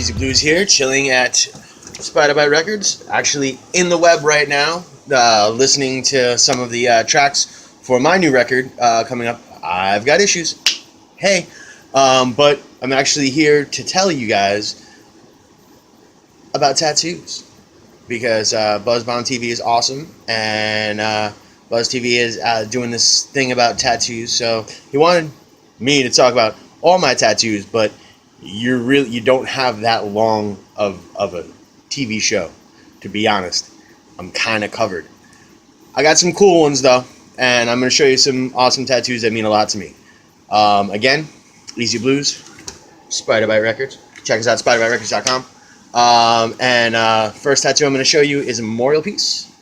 Easy Blues here, chilling at Spider Bite Records. Actually, in the web right now, listening to some of the tracks for my new record coming up. I've got issues. Hey, but I'm actually here to tell you guys about tattoos because BUZ TV is awesome, and BUZ TV is doing this thing about tattoos. So he wanted me to talk about all my tattoos, but you don't have that long of a TV show, to be honest. I'm kind of covered. I got some cool ones though, and I'm going to show you some awesome tattoos that mean a lot to me. Again, Easy Blues, Spider Bite Records. Check us out, spiderbiterecords.com. First tattoo I'm going to show you is a memorial piece.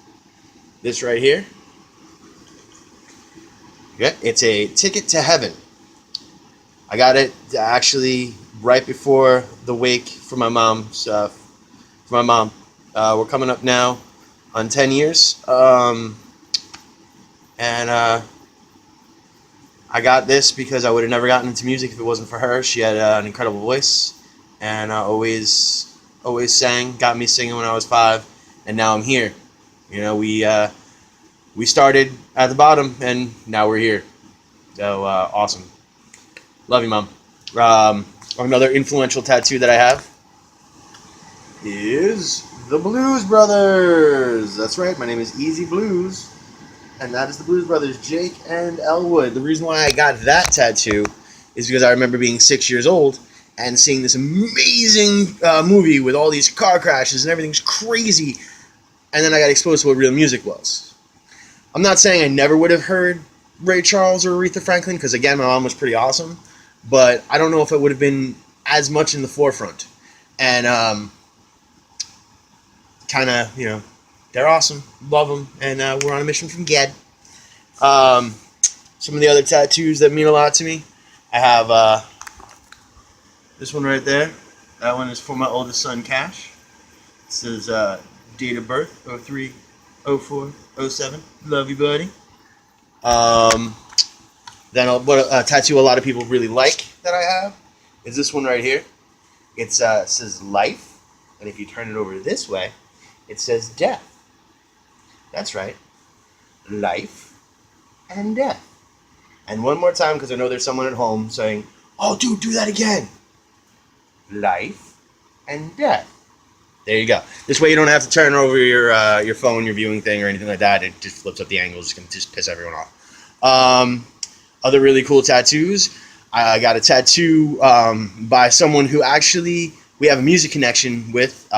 This right here. Yeah, it's a ticket to heaven. I got it actually right before the wake for my mom. We're coming up now on 10 years. I got this because I would have never gotten into music if it wasn't for her. She had an incredible voice, and always sang. Got me singing when I was 5, and now I'm here. You know, we started at the bottom, and now we're here. So awesome. Love you, Mom. Another influential tattoo that I have is the Blues Brothers. That's right. My name is Easy Blues, and that is the Blues Brothers, Jake and Elwood. The reason why I got that tattoo is because I remember being 6 years old and seeing this amazing movie with all these car crashes and everything's crazy, and then I got exposed to what real music was. I'm not saying I never would have heard Ray Charles or Aretha Franklin, because again, my mom was pretty awesome, but I don't know if it would have been as much in the forefront. And kind of, you know, they're awesome, love them, and we're on a mission from God. Some of the other tattoos that mean a lot to me, I have this one right there. That one is for my oldest son, Cash. It says date of birth, 03, 04, 07. Love you, buddy. Then a tattoo a lot of people really like that I have is this one right here. It says life, and if you turn it over this way, it says death. That's right. Life and death. And one more time, because I know there's someone at home saying, "Oh, dude, do that again." Life and death. There you go. This way you don't have to turn over your phone, your viewing thing, or anything like that. It just flips up the angles. It's going to just piss everyone off. Other really cool tattoos. I got a tattoo by someone who actually we have a music connection with.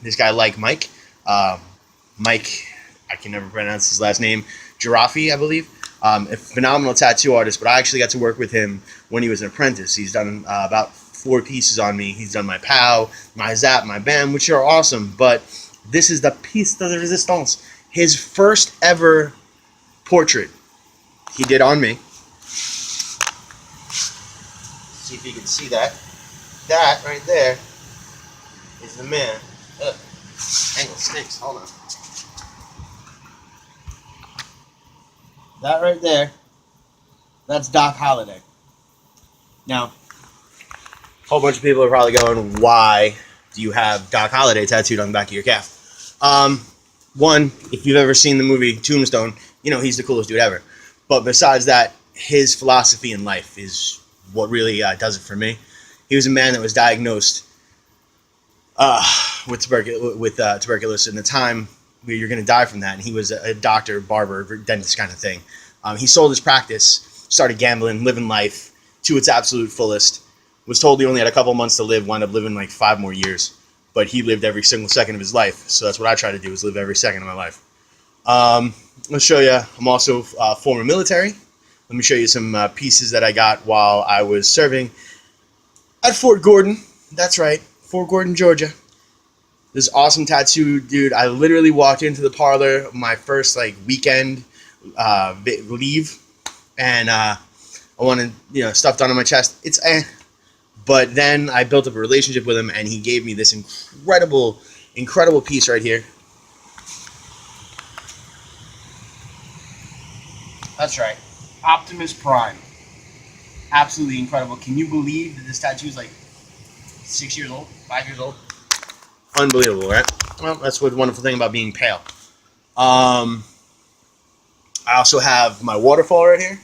This guy like Mike. Mike, I can never pronounce his last name. Giraffe, I believe. A phenomenal tattoo artist, but I actually got to work with him when he was an apprentice. He's done about 4 pieces on me. He's done my POW, my ZAP, my BAM, which are awesome. But this is the piece de resistance. His first ever portrait he did on me. See if you can see that. That right there is the man. Ugh. Angle stinks. Hold on. That right there, that's Doc Holliday. Now, a whole bunch of people are probably going, why do you have Doc Holliday tattooed on the back of your calf? One, if you've ever seen the movie Tombstone, you know he's the coolest dude ever. But besides that, his philosophy in life is what really does it for me. He was a man that was diagnosed with tuberculosis in the time where you're going to die from that, and he was a doctor, barber, dentist kind of thing. He sold his practice, started gambling, living life to its absolute fullest. Was told he only had a couple months to live, wound up living like 5 more years. But he lived every single second of his life, so that's what I try to do, is live every second of my life. Let's show you, I'm also former military. Let me show you some pieces that I got while I was serving at Fort Gordon. That's right, Fort Gordon, Georgia. This awesome tattoo, dude. I literally walked into the parlor my first weekend leave, and I wanted stuff done on my chest. It's but then I built up a relationship with him, and he gave me this incredible piece right here. That's right, Optimus Prime. Absolutely incredible. Can you believe that this tattoo is like 6 years old, 5 years old. Unbelievable, right? Well, that's the wonderful thing about being pale. I also have my waterfall right here,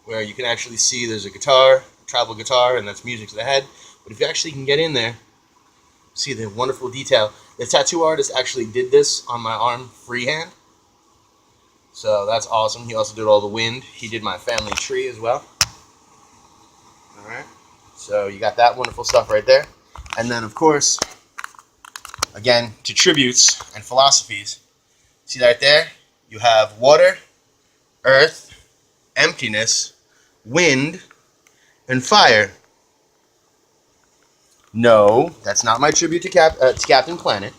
where you can actually see there's a guitar, a travel guitar, and that's music to the head. But if you actually can get in there, see the wonderful detail. The tattoo artist actually did this on my arm freehand. So that's awesome. He also did all the wind. He did my family tree as well. Alright. So you got that wonderful stuff right there. And then, of course, again, to tributes and philosophies. See right there? You have water, earth, emptiness, wind, and fire. No, that's not my tribute to Captain Planet.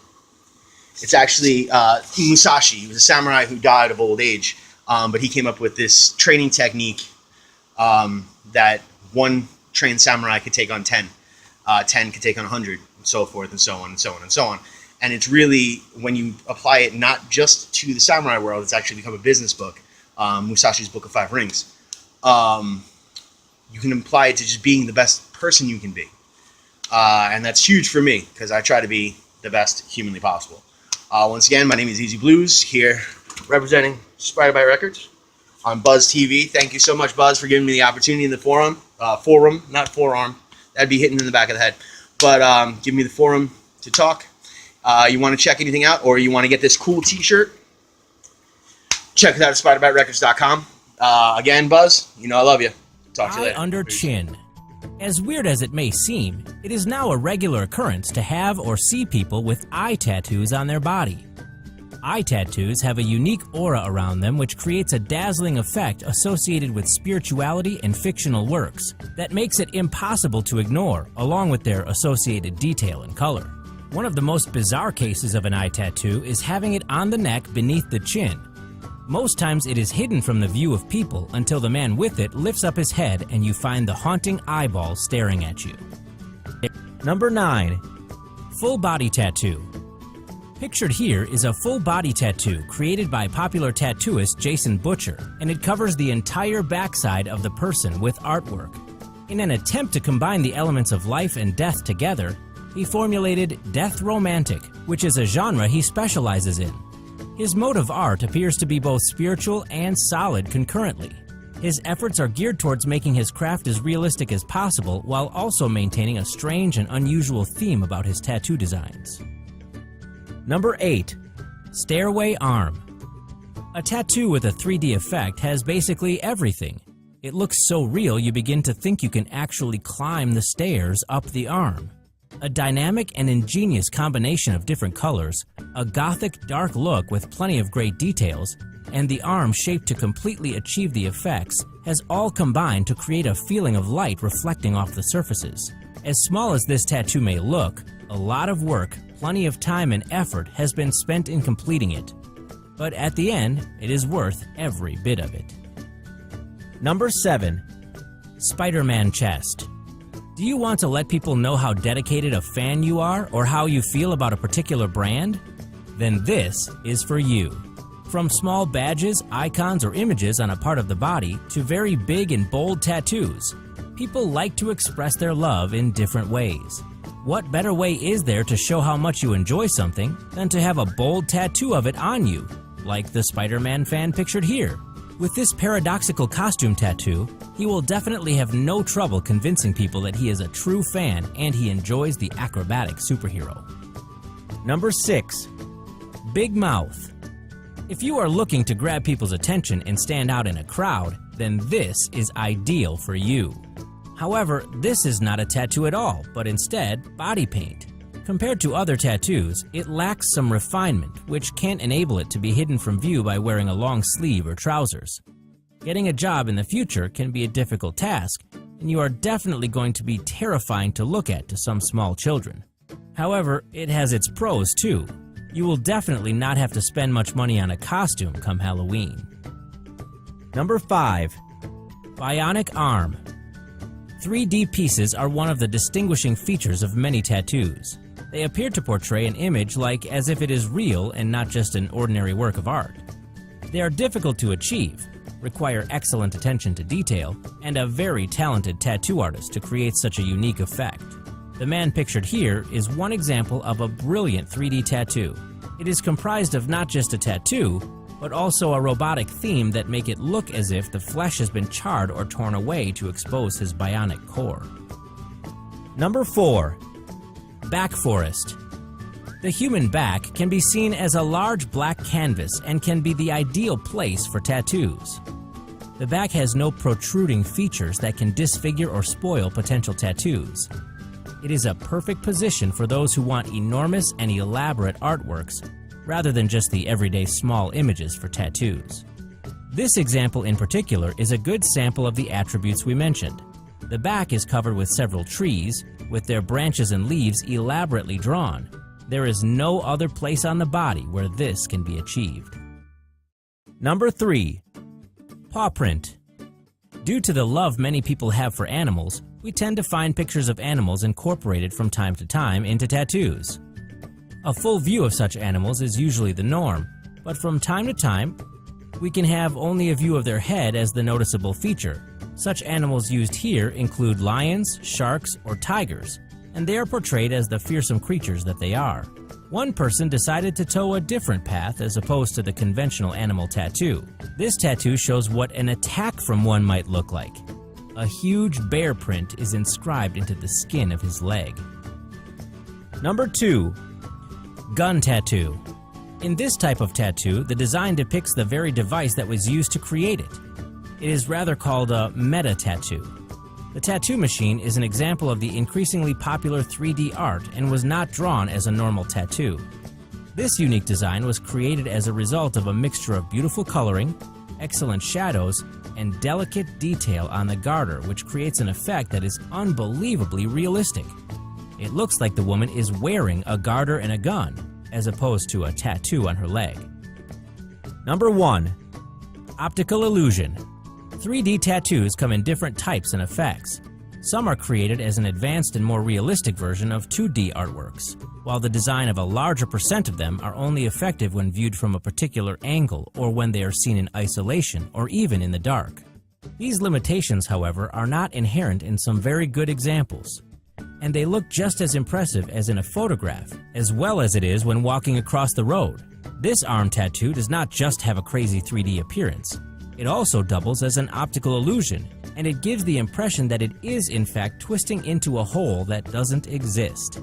It's actually Musashi. He was a samurai who died of old age, but he came up with this training technique that one trained samurai could take on 10. 10 could take on 100, and so forth, and so on, and so on, and so on. And it's really, when you apply it not just to the samurai world, it's actually become a business book, Musashi's Book of Five Rings. You can apply it to just being the best person you can be. And that's huge for me, because I try to be the best humanly possible. Once again, my name is Easy Blues, here representing Spider Bite Records on BUZ TV. Thank you so much, BUZ, for giving me the opportunity in the forum, not forearm. That'd be hitting in the back of the head. But give me the forum to talk. You want to check anything out, or you want to get this cool t-shirt, check it out at spiderbiterecords.com. Again, BUZ, you know I love you. Talk to you later. Under chin. As weird as it may seem, it is now a regular occurrence to have or see people with eye tattoos on their body. Eye tattoos have a unique aura around them which creates a dazzling effect associated with spirituality and fictional works that makes it impossible to ignore, along with their associated detail and color. One of the most bizarre cases of an eye tattoo is having it on the neck beneath the chin. Most times it is hidden from the view of people until the man with it lifts up his head and you find the haunting eyeball staring at you. Number 9. Full body tattoo. Pictured here is a full body tattoo created by popular tattooist Jason Butcher, and it covers the entire backside of the person with artwork. In an attempt to combine the elements of life and death together, he formulated Death Romantic, which is a genre he specializes in. His mode of art appears to be both spiritual and solid concurrently. His efforts are geared towards making his craft as realistic as possible while also maintaining a strange and unusual theme about his tattoo designs. Number 8. Stairway Arm. A tattoo with a 3D effect has basically everything. It looks so real you begin to think you can actually climb the stairs up the arm. A dynamic and ingenious combination of different colors, a gothic dark look with plenty of great details, and the arm shaped to completely achieve the effects has all combined to create a feeling of light reflecting off the surfaces. As small as this tattoo may look, a lot of work, plenty of time and effort has been spent in completing it. But at the end, it is worth every bit of it. Number 7. Spider-Man Chest. Do you want to let people know how dedicated a fan you are or how you feel about a particular brand? Then this is for you. From small badges, icons, or images on a part of the body to very big and bold tattoos, people like to express their love in different ways. What better way is there to show how much you enjoy something than to have a bold tattoo of it on you, like the Spider-Man fan pictured here? With this paradoxical costume tattoo, he will definitely have no trouble convincing people that he is a true fan and he enjoys the acrobatic superhero. Number 6. Big Mouth. If you are looking to grab people's attention and stand out in a crowd, then this is ideal for you. However, this is not a tattoo at all, but instead body paint. Compared to other tattoos, it lacks some refinement, which can't enable it to be hidden from view by wearing a long sleeve or trousers. Getting a job in the future can be a difficult task, and you are definitely going to be terrifying to look at to some small children. However, it has its pros too. You will definitely not have to spend much money on a costume come Halloween. Number 5. Bionic Arm. 3D pieces are one of the distinguishing features of many tattoos. They appear to portray an image like as if it is real and not just an ordinary work of art. They are difficult to achieve, require excellent attention to detail, and a very talented tattoo artist to create such a unique effect. The The man pictured here is one example of a brilliant 3D tattoo. It is comprised of not just a tattoo, but also a robotic theme that make it look as if the flesh has been charred or torn away to expose his bionic core. Number 4. Back forest. The human back can be seen as a large black canvas and can be the ideal place for tattoos. The back has no protruding features that can disfigure or spoil potential tattoos. It is a perfect position for those who want enormous and elaborate artworks, rather than just the everyday small images for tattoos. This example in particular is a good sample of the attributes we mentioned. The back is covered with several trees, with their branches and leaves elaborately drawn. There is no other place on the body where this can be achieved. Number 3. Paw print. Due to the love many people have for animals, we tend to find pictures of animals incorporated from time to time into tattoos. A full view of such animals is usually the norm, but from time to time, we can have only a view of their head as the noticeable feature. Such animals used here include lions, sharks, or tigers, and they are portrayed as the fearsome creatures that they are. One person decided to toe a different path as opposed to the conventional animal tattoo. This tattoo shows what an attack from one might look like. A huge bear print is inscribed into the skin of his leg. Number 2. Gun tattoo. In this type of tattoo, the design depicts the very device that was used to create it. It is rather called a meta tattoo. The tattoo machine is an example of the increasingly popular 3D art and was not drawn as a normal tattoo. This unique design was created as a result of a mixture of beautiful coloring, excellent shadows, and delicate detail on the garter, which creates an effect that is unbelievably realistic. It looks like the woman is wearing a garter and a gun, as opposed to a tattoo on her leg. Number 1. Optical illusion. 3D tattoos come in different types and effects. Some are created as an advanced and more realistic version of 2D artworks, while the design of a larger percent of them are only effective when viewed from a particular angle or when they are seen in isolation or even in the dark. These limitations, however, are not inherent in some very good examples, and they look just as impressive as in a photograph, as well as it is when walking across the road. This arm tattoo does not just have a crazy 3D appearance. It also doubles as an optical illusion, and it gives the impression that it is in fact twisting into a hole that doesn't exist.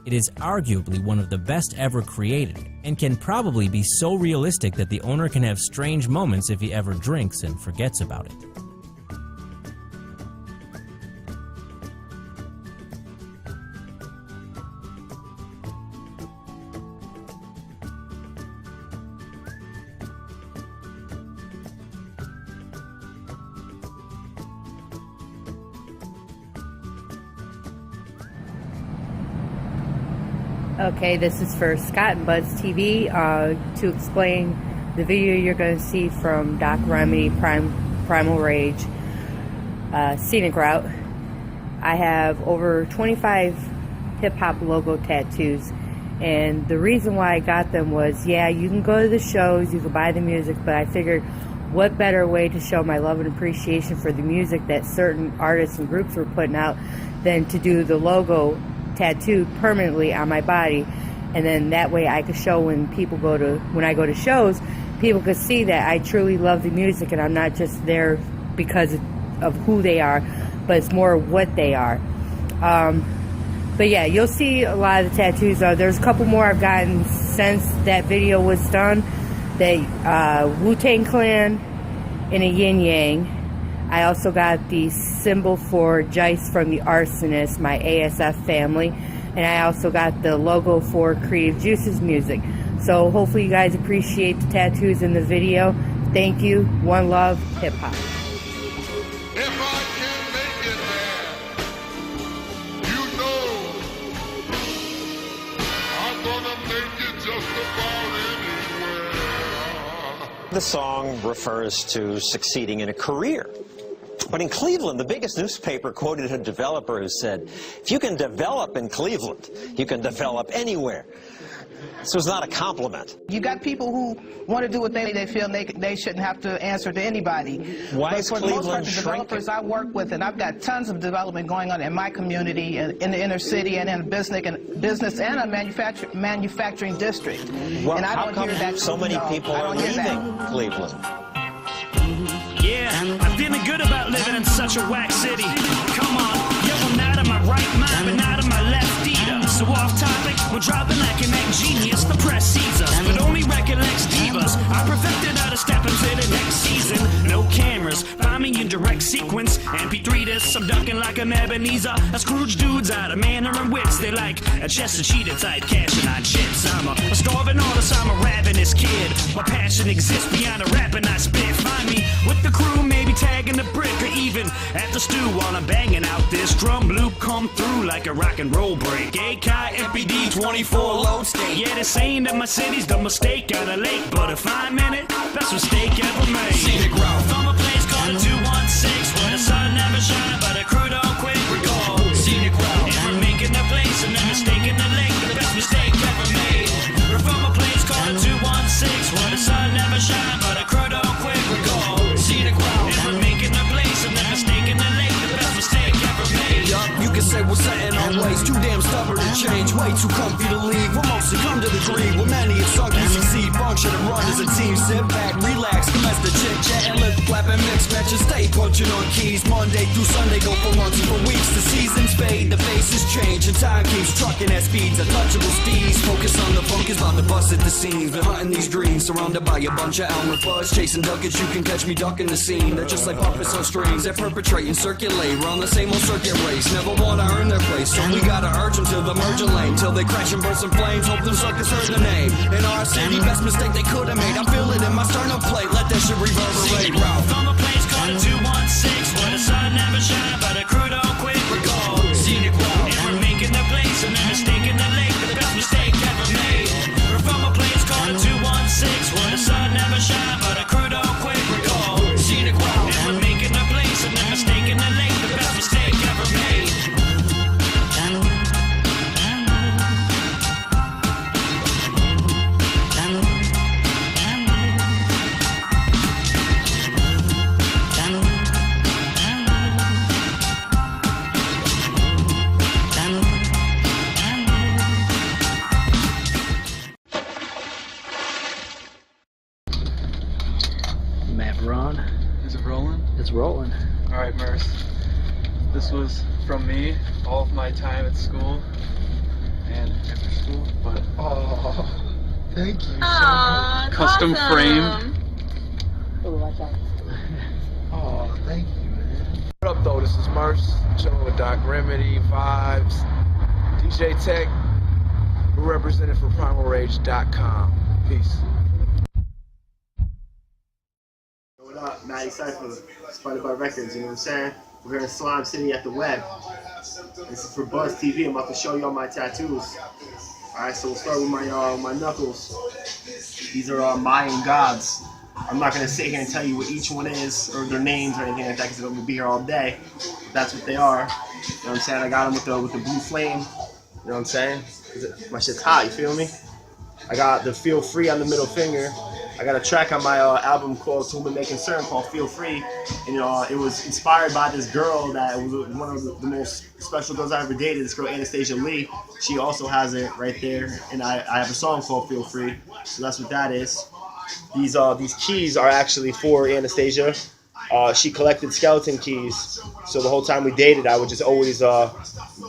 It is arguably one of the best ever created, and can probably be so realistic that the owner can have strange moments if he ever drinks and forgets about it. Okay, this is for Scott and BUZ TV to explain the video you're going to see from Doc Remedy, Primal Rage, Scenic Route. I have over 25 hip-hop logo tattoos, and the reason why I got them was, yeah, you can go to the shows, you can buy the music, but I figured what better way to show my love and appreciation for the music that certain artists and groups were putting out than to do the logo tattooed permanently on my body, and then that way I could show when I go to shows, people could see that I truly love the music and I'm not just there because of who they are, but it's more what they are. But yeah, you'll see a lot of the tattoos. There's a couple more I've gotten since that video was done. The Wu-Tang Clan in a yin yang. I also got the symbol for Jice from the Arsonist, my ASF family, and I also got the logo for Creative Juice's music. So hopefully you guys appreciate the tattoos in the video. Thank you. One love, hip hop. If I can make it there, you know I'm gonna make it just about anywhere. The song refers to succeeding in a career. But in Cleveland, the biggest newspaper quoted a developer who said, if you can develop in Cleveland, you can develop anywhere. So it's not a compliment. You got people who want to do what they feel they shouldn't have to answer to anybody. Why But is for the most part, Cleveland the shrinking? developers I work with, and I've got tons of development going on in my community, in the inner city, and in business and a manufacturing district. Well, and I how don't come hear that. so many no, people I are don't hear that. leaving Cleveland? Yeah, I'm feeling good about living in such a whack city. Come on, yo, I'm not in my right mind, but not in my left either. So off topic, we're dropping like an genius. The press sees us, but only recollects divas. I perfected how to step into the next season. No cameras, find me in direct sequence. MP3 this, I'm ducking like an Ebenezer. I Scrooge dudes out of manner and wits. They like a chest of cheetah type cashing on chips. I'm a starving artist, I'm a ravenous kid. My passion exists beyond the rapping I spit. Find me with the crew, maybe tagging the brick, or even at the stew while I'm banging out this drum loop. Come through like a rock and roll break. AKI MPD 24 load state. Yeah, they're saying that my city's the mistake on a lake, but a 5 minute, best mistake ever made. Scenic route from a place called a 216, where the sun never shines, but the crew don't quit. We go scenic route, and we're making the place and then mistaking the lake, the best mistake ever made. We're from a place called a 216, where the sun never shines, but the crew don't quit. We go scenic route, and we're making the place and then mistaking the lake, the best mistake ever made. You can say we're setting our ways, too damn stubborn to change, way too comfy to leave. We'll mostly come to the degree where many have sunk and succeed. Function and run as a team, sit back, relax, commence the chit chat and lip flap and mix matches. Stay punching on keys, Monday through Sunday, go for months and for weeks. The seasons fade, the faces change, and time keeps trucking at speeds, untouchable steeds. Focus on the funk is about to bust at the seams. Been hunting these dreams, surrounded by a bunch of Elmer fuzz, chasing duckets. You can catch me ducking the scene. They're just like puppets on strings that perpetrate and circulate. We're on the same old circuit race, never wanna earn their place, so we gotta urge them to the merging lane till they crash and burst in flames. Hope them suckers heard the name. In our city, best mistake they could have made. I feel it in my sternum plate. Let that shit reverberate. From a place called a 216, where the sun never shines, but the crew don't quit. We go scenic route, and we're making the place and then mistaking the lake, the best mistake ever made. We're from a place called a 216, where the sun never shines, but the crew don't quit. We go scenic route, and we're making the place and then mistaking the lake, the best mistake ever made. Matt Ron. Is it rolling? It's rolling. All right, Merce. This was from me, all of my time at school and after school. But Thank you. Aww, custom awesome. framed. Oh, thank you, man. What up, though? This is Merce, chilling with Doc Remedy, Vibes, DJ Tech. We're represented for PrimalRage.com. Peace. What up, Matty Cypher, Spider Bar Records, you know what I'm saying? We're here in Slime City at the Web. This is for BUZ TV. I'm about to show y'all my tattoos. Alright, so we'll start with my knuckles. These are Mayan gods. I'm not going to sit here and tell you what each one is, or their names or anything like that, because it'll be here all day. But that's what they are. You know what I'm saying? I got them with the blue flame. You know what I'm saying? My shit's hot, you feel me? I got the Feel Free on the middle finger. I got a track on my album called To Whom It May Concern called Feel Free. And it was inspired by this girl that was one of the most special girls I ever dated, this girl Anastasia Lee. She also has it right there. And I have a song called Feel Free. So that's what that is. These keys are actually for Anastasia. She collected skeleton keys. So the whole time we dated, I would just always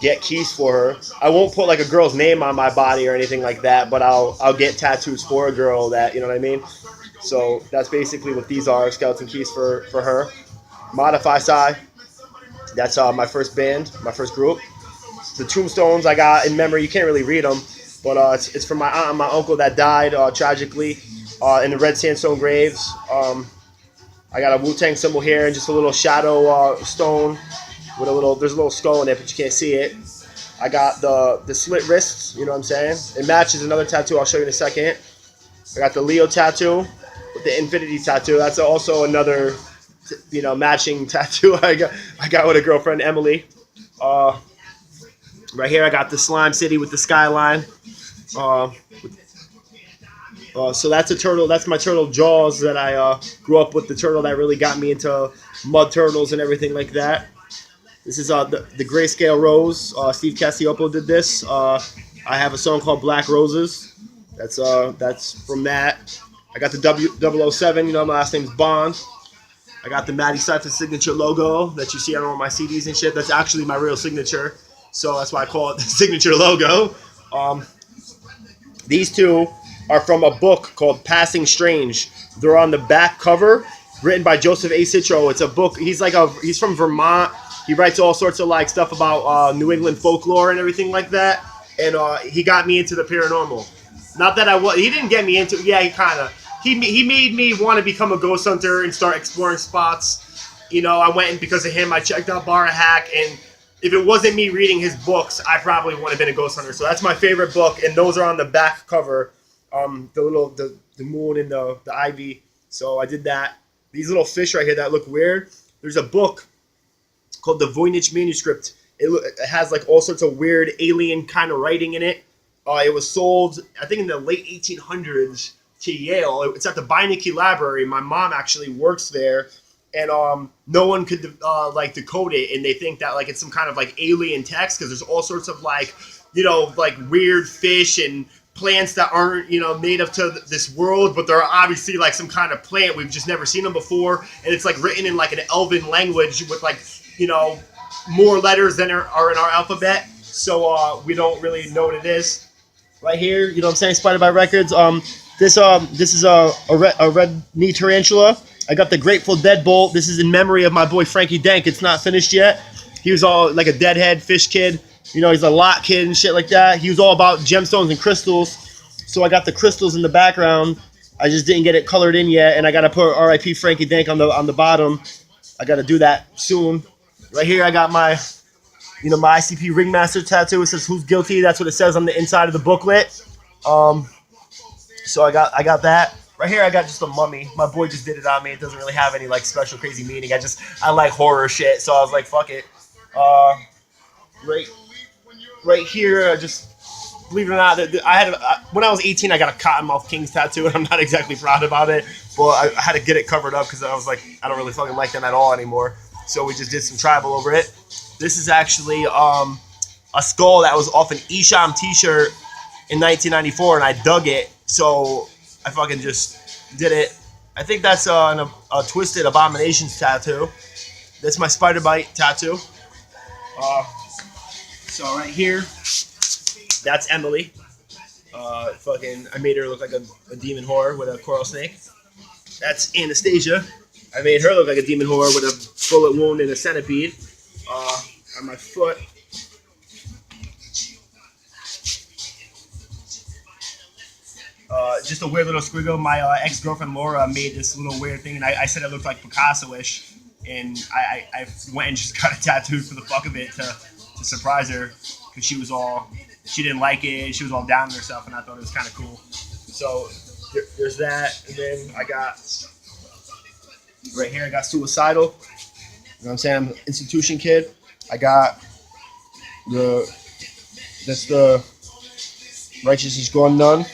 get keys for her. I won't put like a girl's name on my body or anything like that, but I'll get tattoos for a girl that, you know what I mean? So that's basically what these are, skeleton keys for her. Modify Psi, that's my first band, my first group. The tombstones I got in memory, you can't really read them, but it's from my aunt and my uncle that died tragically in the red sandstone graves. I got a Wu-Tang symbol here and just a little shadow stone with there's a little skull in it, but you can't see it. I got the slit wrists, you know what I'm saying? It matches another tattoo I'll show you in a second. I got the Leo tattoo with the infinity tattoo. That's also another, matching tattoo I got with a girlfriend, Emily. Right here I got the Slime City with the skyline. So that's a turtle. That's my turtle Jaws that I grew up with. The turtle that really got me into mud turtles and everything like that. This is the Grayscale Rose. Steve Cassioppo did this. I have a song called Black Roses. That's from that. I got the W007. You know, my last name is Bond. I got the Matty Cypher signature logo that you see on all my CDs and shit. That's actually my real signature, so that's why I call it the signature logo. These two are from a book called Passing Strange. They're on the back cover, written by Joseph A. Citro. It's a book. He's from Vermont. He writes all sorts of like stuff about New England folklore and everything like that. And he got me into the paranormal. Not that he didn't get me into. Yeah, he kind of. He made me want to become a ghost hunter and start exploring spots. You know, I went and because of him, I checked out Bar Hack, and if it wasn't me reading his books, I probably wouldn't have been a ghost hunter. So that's my favorite book, and those are on the back cover. The moon and the ivy. So I did that. These little fish right here that look weird. There's a book called the Voynich Manuscript. It has like all sorts of weird alien kind of writing in it. It was sold, I think, in the late 1800s to Yale. It's at the Beinecke Library. My mom actually works there, and no one could like decode it, and they think that like it's some kind of like alien text because there's all sorts of like, you know, like weird fish and plants that aren't, you know, native to this world, but they're obviously like some kind of plant. We've just never seen them before, and it's like written in like an elven language with like, you know, more letters than are in our alphabet. So we don't really know what it is. Right here, you know what I'm saying? Spider by Records. This is a red knee tarantula. I got the Grateful Dead bolt. This is in memory of my boy Frankie Dank. It's not finished yet. He was all like a deadhead fish kid. You know, he's a lot kid and shit like that. He was all about gemstones and crystals. So I got the crystals in the background. I just didn't get it colored in yet, and I gotta put R.I.P. Frankie Dank on the bottom. I gotta do that soon. Right here, I got my my ICP Ringmaster tattoo. It says "Who's Guilty." That's what it says on the inside of the booklet. So I got that. Right here, I got just a mummy. My boy just did it on me. It doesn't really have any like special crazy meaning. I like horror shit, so I was like, fuck it. Right here, just believe it or not, when I was 18, I got a Cottonmouth Kings tattoo, and I'm not exactly proud about it, but I had to get it covered up because I was like, I don't really fucking like them at all anymore. So we just did some tribal over it. This is actually a skull that was off an Esham t-shirt in 1994, and I dug it, so I fucking just did it. I think that's a Twisted Abominations tattoo. That's my spider bite tattoo. So right here, that's Emily. I made her look like a demon whore with a coral snake. That's Anastasia. I made her look like a demon whore with a bullet wound and a centipede. On my foot. Just a weird little squiggle. My ex-girlfriend Laura made this little weird thing, and I said it looked like Picasso-ish, and I went and just got it tattooed for the fuck of it to surprise her, because she didn't like it. She was all down on herself, and I thought it was kind of cool. So there's that, and then I got right here. I got Suicidal. You know what I'm saying? I'm an institution kid. I got that's the Righteous is Gone None.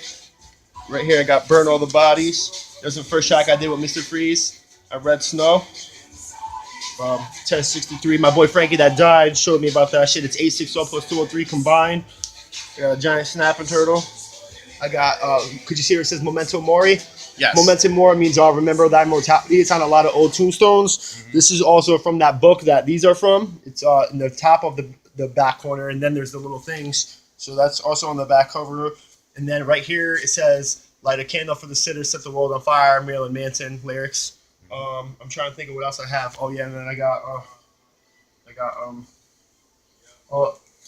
Right here, I got Burn All the Bodies. There's the first track I did with Mr. Freeze. I Red Snow. 1063. My boy Frankie that died showed me about that shit. It's 860 plus 203 combined. I got a giant snapping turtle. I got, could you see where it says Memento Mori? Yes. Memento Mori means remember thy mortality. It's on a lot of old tombstones. Mm-hmm. This is also from that book that these are from. It's in the top of the back corner, and then there's the little things. So that's also on the back cover. And then right here it says, light a candle for the sinners, set the world on fire, Marilyn Manson lyrics. I'm trying to think of what else I have. Oh yeah, and then I got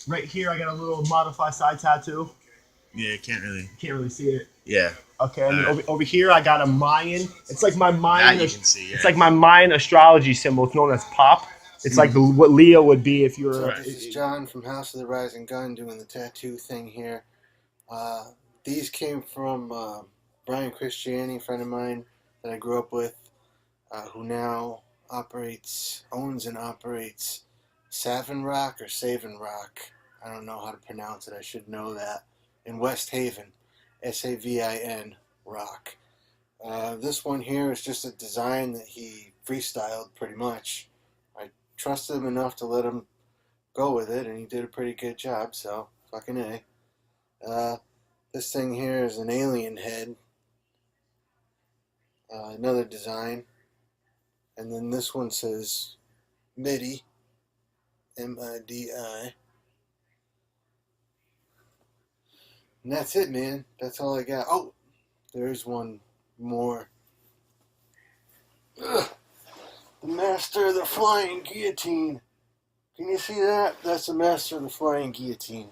right here I got a little modified side tattoo. Yeah, can't really see it. Yeah. Okay, and then over here I got a Mayan. It's like my Mayan. That you can see, yeah. It's like my Mayan astrology symbol. It's known as Pop. It's like what Leo would be if you were. So this is John from House of the Rising Gun doing the tattoo thing here. These came from Brian Christiani, a friend of mine that I grew up with, who now owns and operates Savin Rock or Savin Rock. I don't know how to pronounce it. I should know that. In West Haven, Savin. rock. This one here is just a design that he freestyled pretty much. I trusted him enough to let him go with it, and he did a pretty good job, so fucking A. This thing here is an alien head. Another design. And then this one says MIDI. M-I-D-I. And that's it, man. That's all I got. Oh, there's one more. Ugh. The Master of the Flying Guillotine. Can you see that? That's the Master of the Flying Guillotine.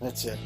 That's it.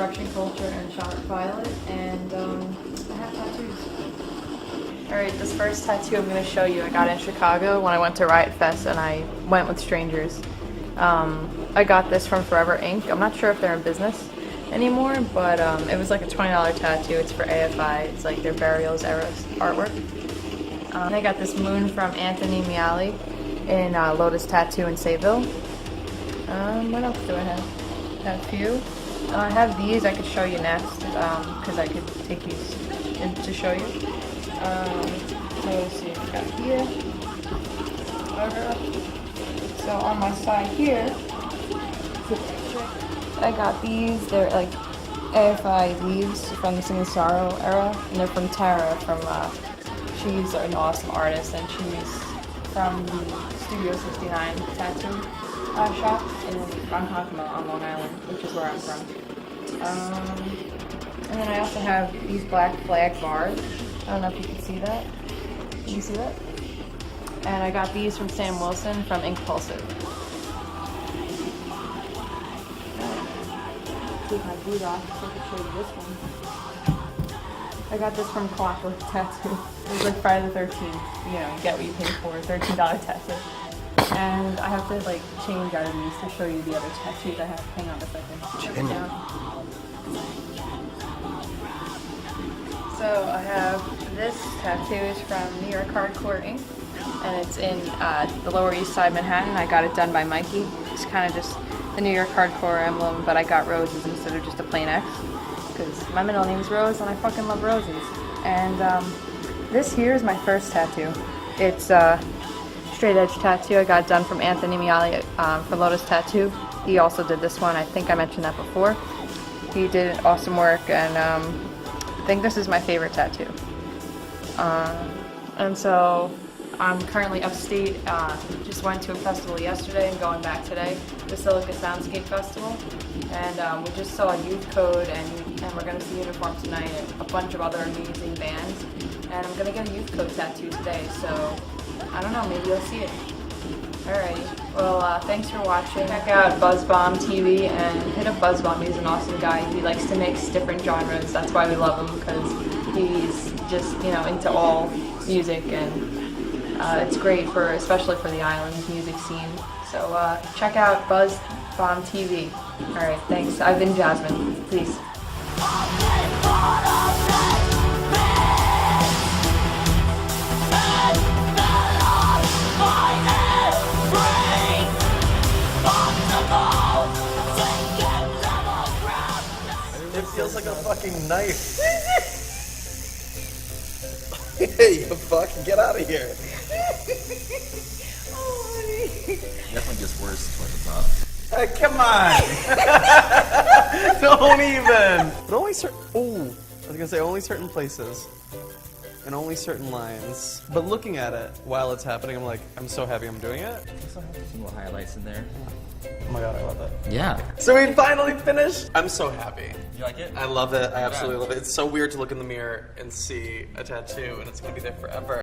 Correction Culture and Charlotte Violet, and I have tattoos. Alright, this first tattoo I'm going to show you I got in Chicago when I went to Riot Fest and I went with strangers. I got this from Forever Ink. I'm not sure if they're in business anymore, but it was like a $20 tattoo. It's for AFI. It's like their Burials era artwork. I got this moon from Anthony Miali in Lotus Tattoo in Sayville. What else do I have? I have a few. I have these I could show you next because I could take these in to show you. So let's see what I got here. So on my side here, I got these. They're like AFI leaves from the Singing Sorrow era, and they're from Tara. She's an awesome artist, and she's from the Studio 69 tattoo shop in Ronkonkoma on Long Island, which is where I'm from. And then I also have these black flag bars. I don't know if you can see that. Can you see that? And I got these from Sam Wilson from Inkpulsive. Take my boot off so I can show you this one. I got this from Clockwork Tattoo. It was like Friday the 13th. You know, you get what you pay for. $13 tattoo. And I have to like change out of these to show you the other tattoos I have. Hang on a second. So I have this tattoo is from New York Hardcore Ink, and it's in the Lower East Side, Manhattan. I got it done by Mikey. It's kind of just the New York Hardcore emblem, but I got roses instead of just a plain X, because my middle name's Rose and I fucking love roses. And this here is my first tattoo. It's straight edge tattoo. I got it done from Anthony Miali for Lotus Tattoo. He also did this one. I think I mentioned that before. He did awesome work, and I think this is my favorite tattoo. And so I'm currently upstate. Just went to a festival yesterday and going back today, the Silica Soundscape Festival. And we just saw Youth Code, and we're going to see Uniform tonight, and a bunch of other amazing bands. And I'm going to get a Youth Code tattoo today, so I don't know, maybe you'll see it. Alrighty, well thanks for watching. Check out BuzzBomb TV and hit up BuzzBomb. He's an awesome guy. He likes to mix different genres. That's why we love him, because he's just, you know, into all music, and it's great for, especially for the island music scene. So check out BuzzBomb TV. Alright, thanks. I've been Jasmine. Peace. It feels like a fucking knife. Hey, you fucking get out of here. Definitely gets worse towards the top. Hey, come on! Don't even! But only certain. Oh, I was gonna say only certain places. And only certain lines. But looking at it while it's happening, I'm like, I'm so happy I'm doing it. Some little highlights in there. Oh my god, I love it. Yeah. So we finally finished! I'm so happy. You like it? I love it. I absolutely love it. It's so weird to look in the mirror and see a tattoo, and it's gonna be there forever.